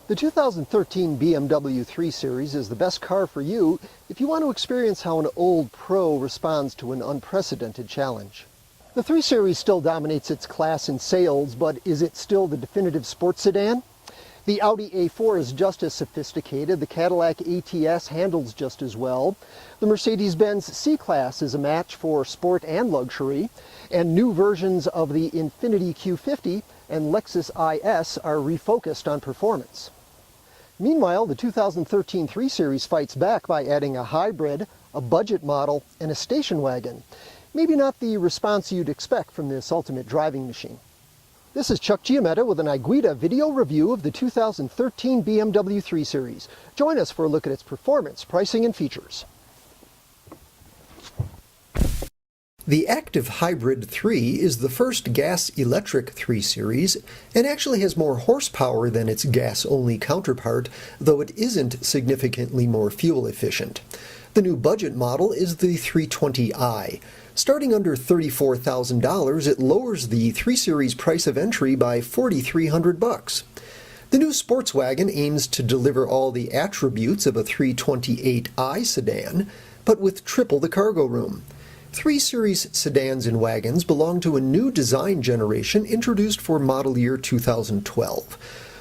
The 2013 BMW 3 Series is the best car for you if you want to experience how an old pro responds to an unprecedented challenge. The 3 Series still dominates its class in sales, but is it still the definitive sports sedan? The Audi A4 is just as sophisticated, the Cadillac ATS handles just as well, the Mercedes-Benz C-Class is a match for sport and luxury, and new versions of the Infiniti Q50 and Lexus IS are refocused on performance. Meanwhile, the 2013 3 Series fights back by adding a hybrid, a budget model, and a station wagon. Maybe not the response you'd expect from this ultimate driving machine. This is Chuck Giametta with an iGuida video review of the 2013 BMW 3 Series. Join us for a look at its performance, pricing, and features. The Active Hybrid 3 is the first gas-electric 3 Series and actually has more horsepower than its gas-only counterpart, though it isn't significantly more fuel efficient. The new budget model is the 320i. Starting under $34,000, it lowers the 3 Series price of entry by $4,300. The new sports wagon aims to deliver all the attributes of a 328i sedan, but with triple the cargo room. 3 Series sedans and wagons belong to a new design generation introduced for model year 2012.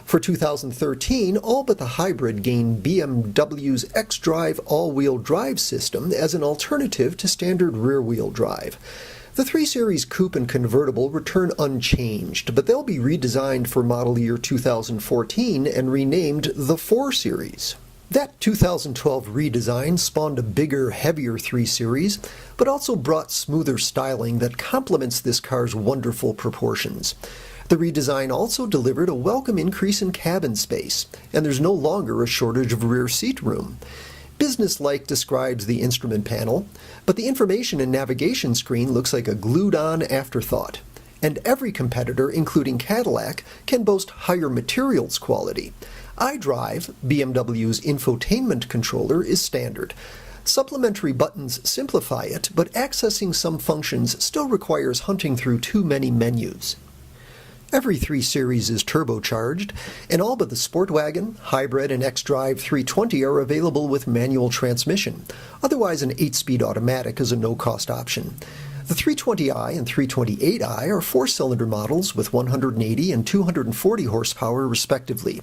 For 2013, all but the hybrid gained BMW's xDrive all-wheel drive system as an alternative to standard rear-wheel drive. The 3 Series Coupe and Convertible return unchanged, but they'll be redesigned for model year 2014 and renamed the 4 Series. That 2012 redesign spawned a bigger, heavier 3 Series, but also brought smoother styling that complements this car's wonderful proportions. The redesign also delivered a welcome increase in cabin space, and there's no longer a shortage of rear seat room. Businesslike describes the instrument panel, but the information and navigation screen looks like a glued-on afterthought. And every competitor, including Cadillac, can boast higher materials quality. iDrive, BMW's infotainment controller, is standard. Supplementary buttons simplify it, but accessing some functions still requires hunting through too many menus. Every 3 Series is turbocharged, and all but the Sport Wagon, Hybrid, and xDrive 320 are available with manual transmission. Otherwise, an 8-speed automatic is a no-cost option. The 320i and 328i are 4-cylinder models with 180 and 240 horsepower respectively.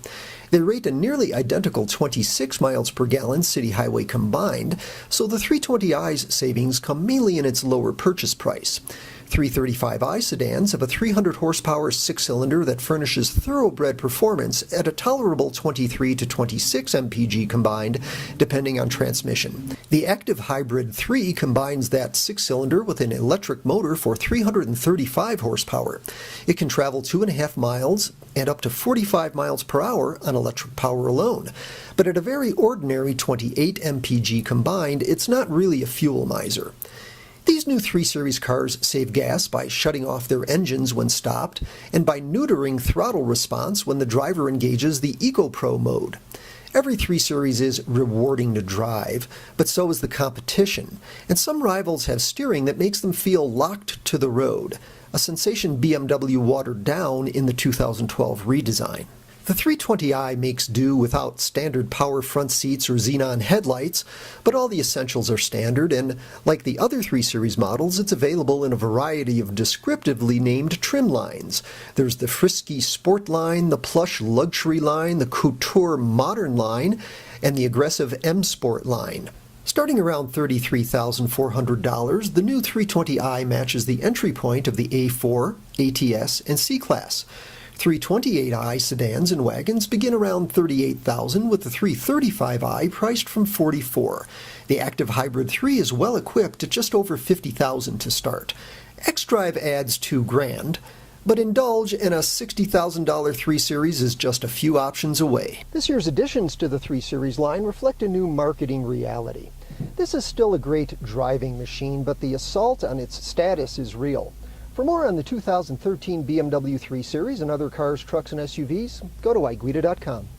They rate a nearly identical 26 miles per gallon city highway combined, so the 320i's savings come mainly in its lower purchase price. 335i sedans have a 300 horsepower 6-cylinder that furnishes thoroughbred performance at a tolerable 23 to 26 mpg combined, depending on transmission. The Active Hybrid 3 combines that 6-cylinder with an electric motor for 335 horsepower. It can travel 2.5 miles and up to 45 miles per hour on electric power alone. But at a very ordinary 28 mpg combined, it's not really a fuel miser. These new 3 Series cars save gas by shutting off their engines when stopped and by neutering throttle response when the driver engages the EcoPro mode. Every 3 Series is rewarding to drive, but so is the competition, and some rivals have steering that makes them feel locked to the road, a sensation BMW watered down in the 2012 redesign. The 320i makes do without standard power front seats or xenon headlights, but all the essentials are standard, and like the other 3 Series models, it's available in a variety of descriptively named trim lines. There's the frisky Sport line, the plush Luxury line, the Couture Modern line, and the aggressive M Sport line. Starting around $33,400, the new 320i matches the entry point of the A4, ATS, and C-Class. 328i sedans and wagons begin around $38,000, with the 335i priced from $44,000. The Active Hybrid 3 is well equipped at just over $50,000 to start. xDrive adds $2,000, but indulge in a $60,000 3 Series is just a few options away. This year's additions to the 3 Series line reflect a new marketing reality. This is still a great driving machine, but the assault on its status is real. For more on the 2013 BMW 3 Series and other cars, trucks, and SUVs, go to iGuida.com.